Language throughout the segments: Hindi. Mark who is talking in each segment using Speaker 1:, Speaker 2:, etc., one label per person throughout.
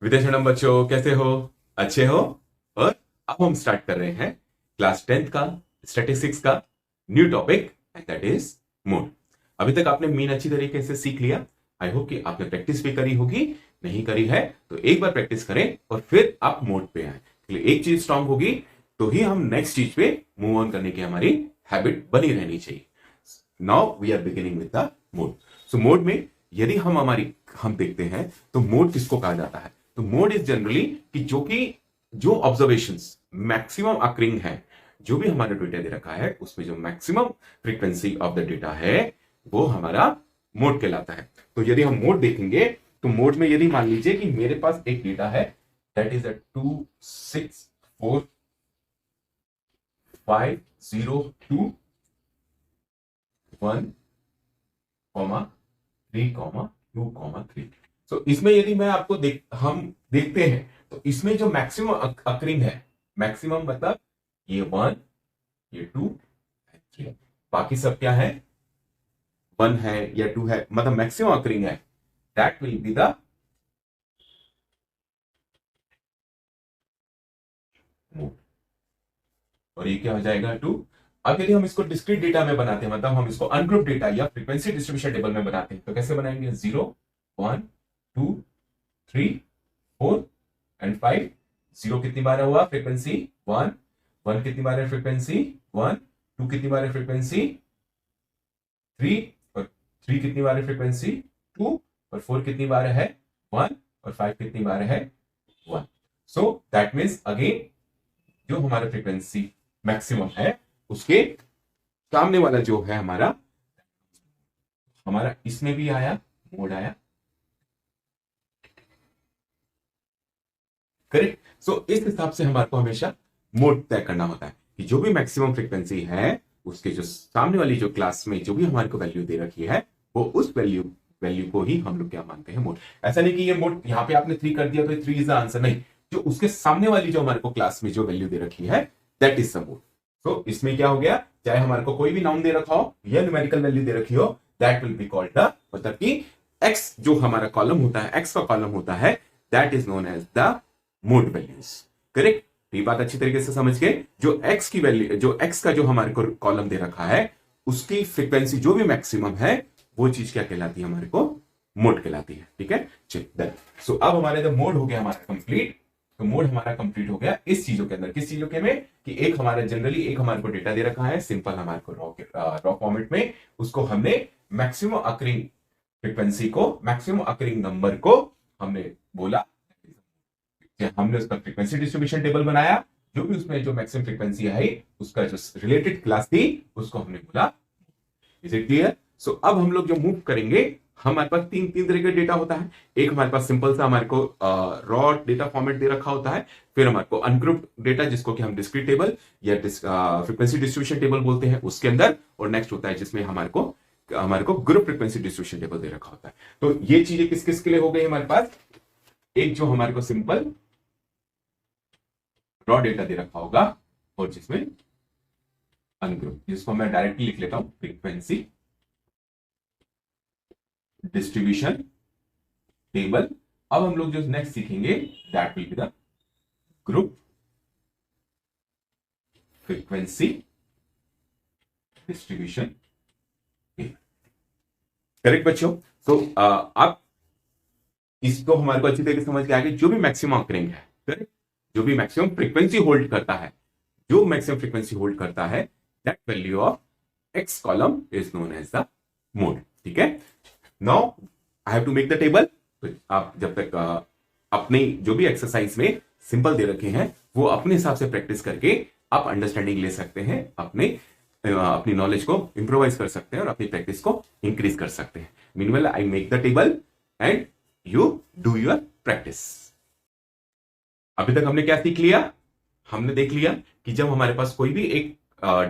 Speaker 1: विद्याशरणम बच्चों, कैसे हो? अच्छे हो? और अब हम स्टार्ट कर रहे हैं क्लास 10th का स्टैटिस्टिक्स का new topic and that is mode. अभी तक आपने मीन अच्छी तरीके से सीख लिया। आई होप कि आपने प्रैक्टिस भी करी होगी। नहीं करी है तो एक बार प्रैक्टिस करें और फिर आप मोड पे आए। एक चीज स्ट्रांग होगी तो ही हम नेक्स्ट चीज पे मूव ऑन करने की हमारी हैबिट बनी रहनी चाहिए। Now we are beginning with the mode. So mode में यदि हम देखते हैं तो मोड किसको कहा जाता है? तो मोड इज जनरली कि जो ऑब्जर्वेशंस मैक्सिमम अक्रिंग है, जो भी हमारा डेटा दे रखा है उसमें जो maximum frequency of the data है वो हमारा मोड कहलाता है। तो यदि हम मोड देखेंगे तो मोड में यदि मान लीजिए कि मेरे पास एक डेटा है दैट इज 2645021,3,2,3। सो इसमें यदि मैं आपको हम देखते हैं तो इसमें जो मैक्सिमम अक्रिंग है, मैक्सिमम मतलब ये 1, ये 2, 3, बाकी सब क्या है? 1 है या 2 है, मतलब मैक्सिमम अक्रिंग है, that will be the mode. और ये क्या हो जाएगा? 2। अब यदि हम इसको डिस्क्रीट डेटा में बनाते हैं, मतलब हम इसको अनग्रुप डेटा या फ्रीक्वेंसी डिस्ट्रीब्यूशन टेबल में बनाते हैं, तो कैसे बनाएंगे? 0, 1, 2, 3, 4 एंड 5। 0 कितनी बार हुआ फ्रीक्वेंसी? 1। 1 कितनी बार है फ्रीक्वेंसी? 1। 2 कितनी बार है फ्रीक्वेंसी? 3। और 3 कितनी बार है फ्रीक्वेंसी? 2। और 4 कितनी बार है? 1। और 5 कितनी बार है? 1। सो दैट मीन्स अगेन जो हमारा फ्रीक्वेंसी मैक्सिमम है उसके सामने वाला जो है हमारा इसमें भी आया, मोड आया। करेक्ट। सो इस हिसाब से हमारे को हमेशा मोड तय करना होता है कि जो भी मैक्सिमम फ्रीक्वेंसी है उसके जो सामने वाली जो क्लास में जो भी हमारे को वैल्यू दे रखी है वो उस वैल्यू को ही हम लोग क्या मानते हैं? मोड। ऐसा नहीं कि ये मोड यहाँ पे आपने 3 कर दिया तो 3 इज द आंसर, नहीं। जो उसके सामने वाली जो हमारे को क्लास में जो वैल्यू दे रखी है दैट इज द मोड। तो इसमें क्या हो गया? चाहे हमारे को कोई भी नाउन दे रखा हो या न्यूमेरिकल वैल्यू दे रखी हो, that will be called the, मतलब कि एक्स जो हमारा कॉलम होता है, एक्स का कॉलम होता है, that is known as the mode values. Correct. ये बात अच्छी तरीके से समझ के, जो एक्स की वैल्यू, जो एक्स का जो हमारे को कॉलम दे रखा है उसकी फ्रीक्वेंसी जो भी मैक्सिमम है वो चीज क्या कहलाती है? हमारे को मोड कहलाती है। ठीक है, चलिए। सो अब हमारे जब मोड हो गया हमारा कंप्लीट, तो मोड हमारा कंप्लीट हो गया इस चीजों के अंदर। किस चीजों के में? कि एक हमारा जनरली एक हमारे को डेटा दे रखा है सिंपल हमारे को रॉ फॉर्मेट में, उसको हमने मैक्सिमम अकरिंग फ्रीक्वेंसी को, मैक्सिमम अकरिंग नंबर को हमने बोला, हमने उसका फ्रीक्वेंसी डिस्ट्रीब्यूशन टेबल बनाया, जो भी उसमें जो मैक्सिमम फ्रीक्वेंसी आई उसका जो रिलेटेड क्लास थी उसको हमने बोला। Is it clear? सो अब हम लोग जो मूव करेंगे, हमारे पास तीन तरह का डेटा होता है। एक हमारे पास सिंपल सा हमारे को रॉ डेटा फॉर्मेट दे रखा होता है, फिर हमारे को अनग्रुप डेटा जिसको कि हम डिस्क्रीट टेबल या फ्रीक्वेंसी डिस्ट्रीब्यूशन टेबल बोलते हैं उसके अंदर, और नेक्स्ट होता है जिसमें हमारे को ग्रुप फ्रीक्वेंसी डिस्ट्रीब्यूशन टेबल दे रखा होता है। तो ये चीजें किस किस के लिए हो गई हमारे पास? एक जो हमारे को सिंपल रॉ डेटा दे रखा होगा और जिसमें अनग्रुप, जिसको मैं डायरेक्टली लिख लेता हूं फ्रीक्वेंसी डिस्ट्रीब्यूशन टेबल। अब हम लोग जो नेक्स्ट सीखेंगे that will be the group frequency distribution table. Correct बच्चों? तो अब इसको हमारे को अच्छी तरीके से समझ के आगे, जो भी मैक्सिमम अकरिंग है, करेक्ट, जो भी मैक्सिमम फ्रीक्वेंसी होल्ड करता है, जो मैक्सिमम फ्रीक्वेंसी होल्ड करता है, that value of X column is known as the mode. ठीक है। Now I have to make the table. तो आप जब तक अपनी जो भी एक्सरसाइज में सिंपल दे रखे हैं वो अपने हिसाब से प्रैक्टिस करके आप अंडरस्टैंडिंग ले सकते हैं, अपनी नॉलेज को इंप्रोवाइज कर सकते हैं और अपनी प्रैक्टिस को इंक्रीज कर सकते हैं। Meanwhile I make the table and you do your practice. अभी तक हमने क्या सीख लिया? हमने देख लिया कि जब हमारे पास कोई भी एक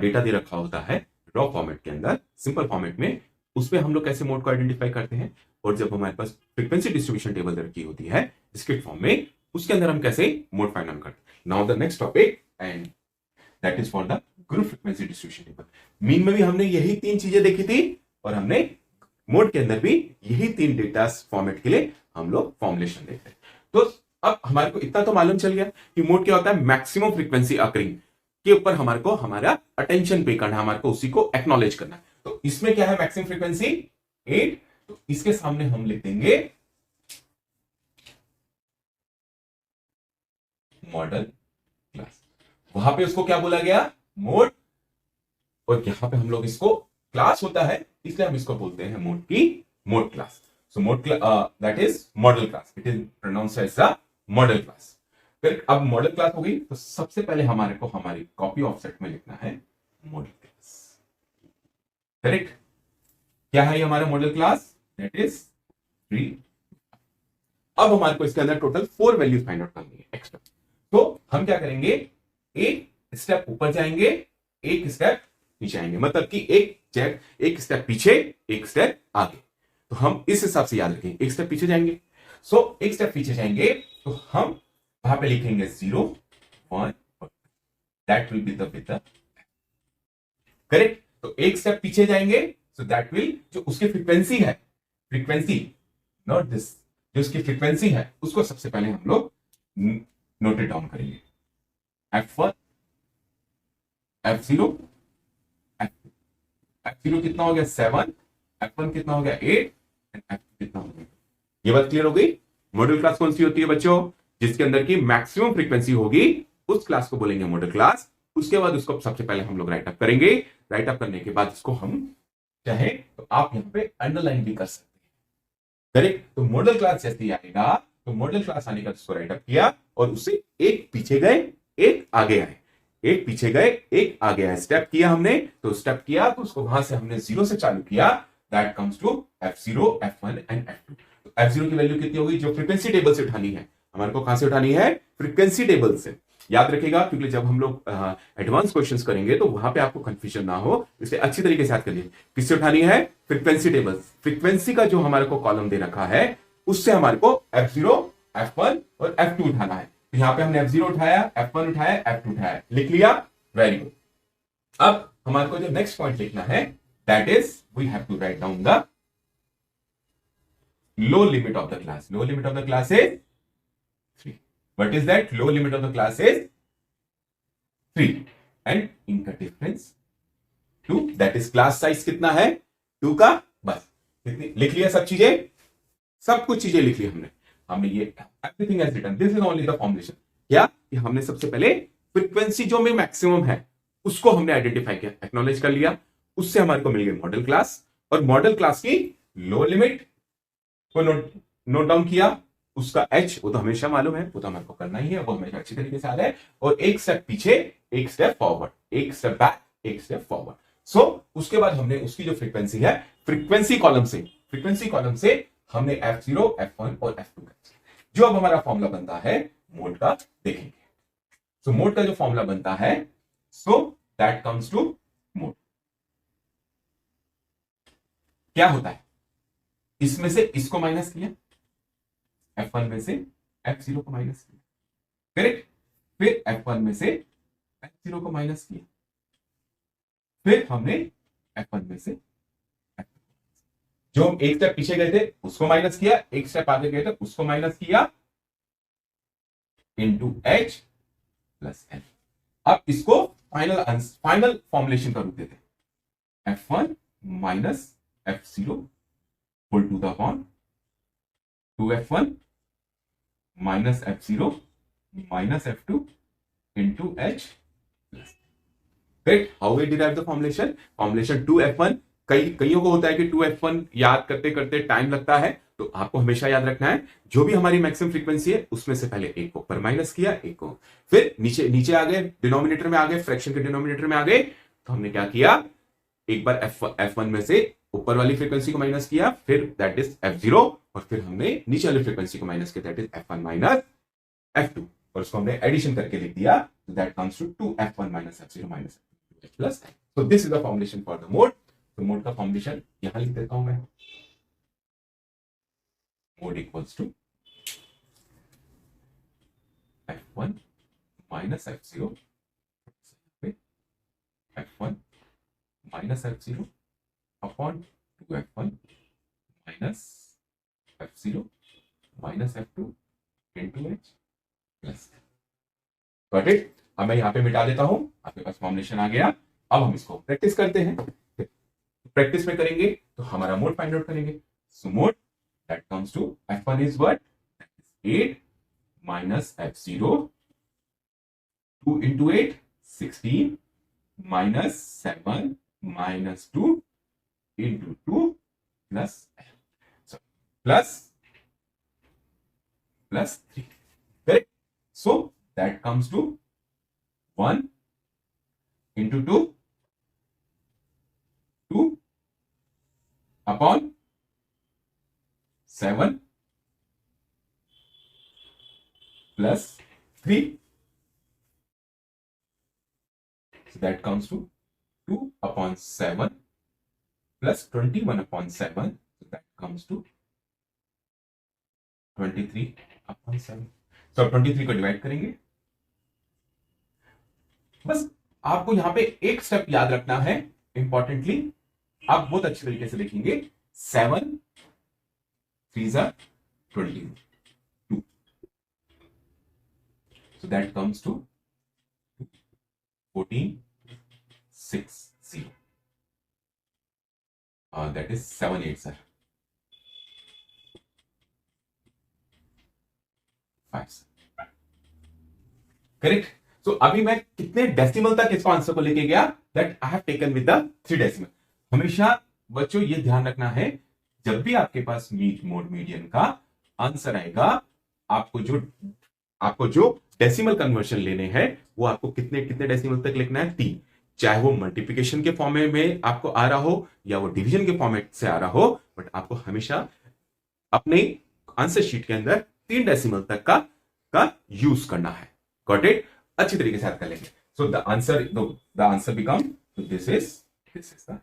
Speaker 1: डेटा दे रखा होता है रॉ फॉर्मेट के अंदर, सिंपल फॉर्मेट में, उसमें हम लोग कैसे मोड को आइडेंटिफाई करते हैं, और जब हमारे पास फ्रीक्वेंसी डिस्ट्रीब्यूशन टेबल रखी होती है डिस्क्रीट फॉर्म में, उसके अंदर हम कैसे मोड फाइंड आउट करते हैं। Now the next topic and that is for the group frequency distribution table. Mean में भी हमने यही 3 चीजें देखी थी और हमने मोड के अंदर भी यही 3 डेटा फॉर्मेट के लिए हम लोग फॉर्मुलेशन देखते हैं। तो अब हमारे को इतना तो मालूम चल गया कि मोड क्या होता है, मैक्सिमम फ्रीक्वेंसी अकरिंग के ऊपर हमारे को हमारा अटेंशन पे करना है, हमारे को उसी को एक्नॉलेज करना है। तो इसमें क्या है, मैक्सिमम फ्रीक्वेंसी 8, तो इसके सामने हम लिख देंगे मॉडल क्लास। वहां पे उसको क्या बोला गया, मोड, और यहां पे हम लोग इसको क्लास होता है इसलिए हम इसको बोलते हैं मोड की mode class. So mode that is modal class, it is pronounced as a modal class. फिर अब मॉडल क्लास हो गई, तो सबसे पहले हमारे को हमारी कॉपी ऑफसेट में लिखना है मॉडल क्लास। करेक्ट, क्या है ये हमारा मॉडल क्लास, दैट इज 3। अब हमारे को इसके अंदर टोटल 4 वैल्यूज फाइंड आउट करनी है एक्स्ट्रा। तो हम क्या करेंगे, एक स्टेप ऊपर जाएंगे, एक स्टेप नीचे आएंगे, मतलब कि एक स्टेप पीछे, एक स्टेप आगे। तो हम इस हिसाब से याद रखेंगे, एक स्टेप पीछे जाएंगे, सो एक स्टेप पीछे जाएंगे तो हम वहां पे लिखेंगे 0 1, that will be the with the, correct. तो एक स्टेप पीछे जाएंगे, सो दैट विल, जो उसकी फ्रीक्वेंसी है, फ्रीक्वेंसी नॉट दिस, जो उसकी फ्रीक्वेंसी है उसको सबसे पहले हम लोग नोटेड डाउन करेंगे, F1 F0 F0 कितना हो गया 7, F1 कितना हो गया 8, एंड F2 कितना हो गया। ये बात क्लियर हो गई। मॉडल क्लास कौन सी होती है बच्चों, जिसके अंदर की मैक्सिमम फ्रीक्वेंसी होगी उस क्लास को बोलेंगे मॉडल क्लास। उसके बाद उसको सबसे पहले हम लोग राइट अप करेंगे, राइट अप करने के बाद इसको हम चाहे तो आप यहां पे अंडरलाइन भी कर सकते हैं, करेक्ट। तो मॉडल क्लास जैसे ही आएगा, तो मॉडल क्लास आने का उसको राइट अप किया और उससे एक पीछे गए एक आगे आए, एक पीछे गए एक आगे आए, स्टेप किया हमने, तो स्टेप किया तो उसको वहां से हमने 0 से चालू किया, that comes to F0 F1 and F2। तो F0 की वैल्यू कितनी होगी, जो फ्रीक्वेंसी टेबल से उठानी है, हमारे को कहां से उठानी है, फ्रीक्वेंसी टेबल से। याद रखेगा, क्योंकि जब हम लोग एडवांस क्वेश्चंस करेंगे तो वहां पे आपको कंफ्यूजन ना हो, इसलिए अच्छी तरीके से याद करिए। किससे उठानी है, फ्रीक्वेंसी टेबल, फ्रीक्वेंसी का जो हमारे को कॉलम दे रखा है उससे हमारे को F0 F1 और F2 उठाना है। तो यहां पे हमने F0 उठाया, F1 उठाया, F2 उठाया, लिख लिया, वेरी गुड। अब हमारे को जो नेक्स्ट पॉइंट लिखना है, that is we have to write down the low limit of the class. Low limit of the class is 3। What is that, low limit of the class is 3 and इनका difference 2, that is class size कितना है 2 का, बस कितनी लिख लिया, सब चीजें, सब कुछ चीजें लिख ली हमने ये everything as written, this is only the formulation. क्या कि हमने सबसे पहले फ्रीक्वेंसी जो में मैक्सिमम है उसको हमने आइडेंटिफाई किया, एक्नॉलेज कर लिया, उससे हमारे को मिल गई मॉडल क्लास, और मॉडल क्लास की लो लिमिट को नोट डाउन किया, उसका एच वो तो हमेशा मालूम है, वो तो हमारे को करना ही है, वो हमेशा अच्छी तरीके से आ रहा है, और एक स्टेप पीछे एक स्टेप फॉरवर्ड, एक स्टेप बैक एक स्टेप फॉरवर्ड। सो उसके बाद हमने उसकी जो फ्रीक्वेंसी है, फ्रीक्वेंसी कॉलम से हमने F0 F1 और F2 का, जो अब हमारा फॉर्मूला बनता है मोड का देखेंगे। सो मोड का जो फॉर्मूला बनता है, so that comes to mode, क्या होता है, इसमें से इसको माइनस किया, F1 में से F0 को माइनस किया, करेक्ट, फिर F1 में से F0 को माइनस किया, फिर हमने F1 में से जो हम एक स्टेप पीछे गए थे उसको माइनस किया, एक स्टेप आगे गए थे उसको माइनस किया, इंटू H प्लस L। अब इसको फाइनल फॉर्मुलेशन का रूप देते हैं, F1 minus F0 whole to the upon 2F1 minus F0 minus F2 into H plus. Right, how we derive the formulation 2F1, कईयों को होता है कि 2F1 याद करते करते टाइम लगता है, तो आपको हमेशा याद रखना है जो भी हमारी मैक्सिमम फ्रीक्वेंसी है उसमें से पहले एक को ऊपर माइनस किया, एक को फिर नीचे आ गए, डिनोमिनेटर में आ गए, फ्रैक्शन के डिनोमिनेटर में आ गए, तो हमने क्या किया, एक बार F1 में से ऊपर वाली फ्रीक्वेंसी को माइनस किया, फिर दैट इज F0, और फिर हमने नीचे वाली फ्रीक्वेंसी को माइनस किया, that is F1 minus F2, और उसको हमने एडिशन करके लिख दिया, that comes to 2F1 minus F0 minus F2 plus. So this is the formulation for the mode. तो मोड का फॉर्मुलेशन यहां लिख देता हूं मैं, mode equals to F1 minus F0 F1 minus F0 upon 2F1 minus F0 minus F2 into H plus. Got it. अब मैं यहाँ पे मिटा देता हूं, आपके पास फॉर्मुलेशन आ गया। अब हम इसको प्रैक्टिस करते हैं। प्रैक्टिस में करेंगे तो हमारा मोड फाइंड आउट करेंगे। So mode that comes to f1 is what, 8 minus f0, 2 into 8 16 minus 7 minus 2 into 2 plus f. So plus 3, correct? So that comes to 1 into 2 upon 7 plus 3. So that comes to 2 upon 7 plus 21 upon 7. So that comes to 23 upon 7. So 23 को डिवाइड करेंगे। बस आपको यहां पे एक स्टेप याद रखना है इंपॉर्टेंटली, आप बहुत अच्छी तरीके से देखेंगे। 7 3s are 22. So that comes to 14 6 0. That is 7 8 sir, 5 correct. सो अभी मैं कितने डेसिमल तक इसको आंसर को लेके गया, that I have taken with the 3 decimal. हमेशा बच्चों ये ध्यान रखना है, जब भी आपके पास मोड मीडियन का आंसर आएगा, आपको जो डेसिमल कन्वर्शन लेने हैं वो आपको कितने कितने डेसिमल तक लिखना है, 3। चाहे वो मल्टीप्लिकेशन के फॉर्म में आपको आ रहा हो या वो डिवीजन के फॉर्मेट से आ रहा हो, बट आपको हमेशा अपने आंसर शीट के अंदर 3 डेसिमल तक का यूज करना है। Got it. अच्छी तरीके से याद कर लेंगे। So the answer become, this is the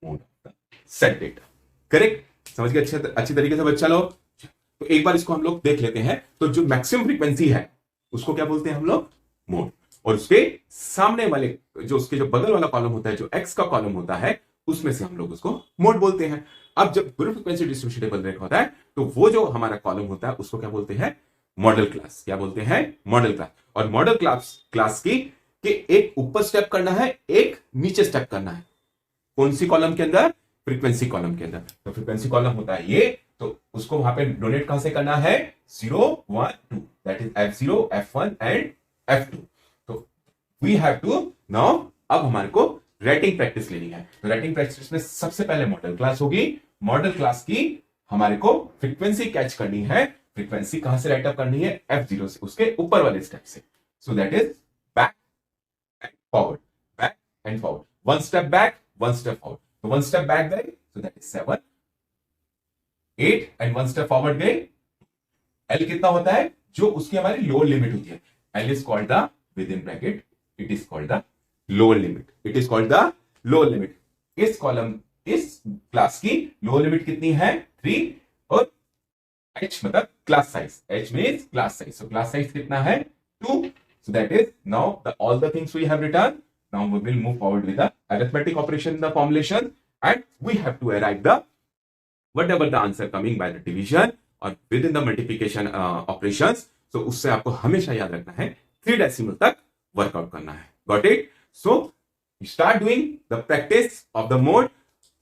Speaker 1: mode of the set data. Correct, समझ गए अच्छी तरीके से बच्चा लोग। तो एक बार इसको हम लोग देख लेते हैं। तो जो मैक्सिमम फ्रीक्वेंसी है उसको क्या बोलते हैं हम लोग, मोड। और उसके सामने वाले उसके जो बगल वाला कॉलम होता है, जो एक्स का कॉलम होता है, उसमें से हम लोग उसको मोड बोलते हैं। अब जब ग्रुप फ्रीक्वेंसी डिस्ट्रीब्यूशन टेबल रेखा होता है, तो वो जो हमारा कॉलम होता है उसको क्या बोलते हैं, मॉडल क्लास। क्या बोलते हैं, मॉडल क्लास। और मॉडल क्लास की एक ऊपर स्टेप करना है, एक नीचे स्टेप करना है। कौन सी कॉलम के अंदर, फ्रीक्वेंसी कॉलम के अंदर। तो फ्रीक्वेंसी कॉलम होता है ये, तो उसको वहां पे डोनेट कहां से करना है, 0 1 2, that is f0 f1 and f2। तो वी हैव टू नाउ, अब हमारे को रेटिंग प्रैक्टिस लेनी है। तो रेटिंग प्रैक्टिस में सबसे पहले मॉडल क्लास होगी। मॉडल क्लास की हमारे को फ्रीक्वेंसी कैच करनी है। फ्रीक्वेंसी कहां से राइट अप करनी है, f0 से, उसके ऊपर वाले स्टेप से। सो that is back and forward, back and forward, 1 step back 1 step forward. तो 1 स्टेप बैक गए, सो that is 7 8 and 1 step forward गए। एल कितना होता है, जो उसकी हमारी लोअर लिमिट होती है। L is called the, within bracket, it is called the lower limit. It is called the lower limit. इस कॉलम, इस क्लास की लोअर लिमिट कितनी है, 3। और h मतलब class size, h means class size. सो क्लास साइज कितना है, 2। So that is now all the things we have written. Now we will move forward with the arithmetic operation in the formulation, and we have to arrive the whatever the answer coming by the division or within the multiplication operations. So उससे आपको हमेशा याद रखना है 3 डेसिमल तक वर्कआउट करना है। Got it? So start doing the practice of the mode.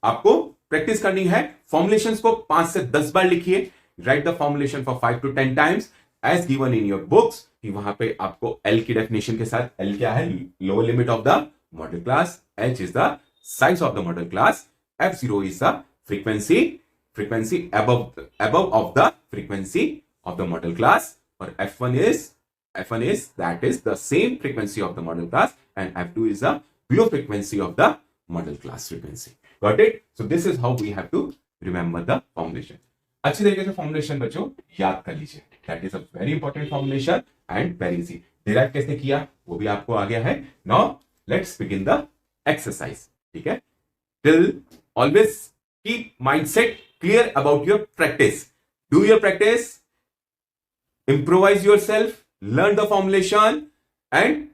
Speaker 1: आपको प्रैक्टिस करनी है। फॉर्मुलेशंस को 5 से 10 बार लिखिए। Write the formulation for 5 to 10 times as given in your books. कि वहां पे आपको एल की डेफिनेशन के साथ, एल क्या है, lower limit of the model class, H is the size of the model class, f0 is the frequency above of the frequency of the model class, और f1 is that is the same frequency of the model class, and f2 is the below frequency of the model class frequency. Got it? So this is how we have to remember the formulation. अच्छी तरीके से फॉर्मुलेशन बच्चों याद कर लीजिए। That is a very important formulation and very easy. Derive कैसे किया वो भी आपको आ गया है। Now let's begin the exercise. ठीक है, till always keep mindset clear about your practice. Do your practice, improvise yourself, learn the formulation, and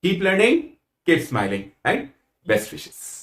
Speaker 1: keep learning, keep smiling, and best wishes.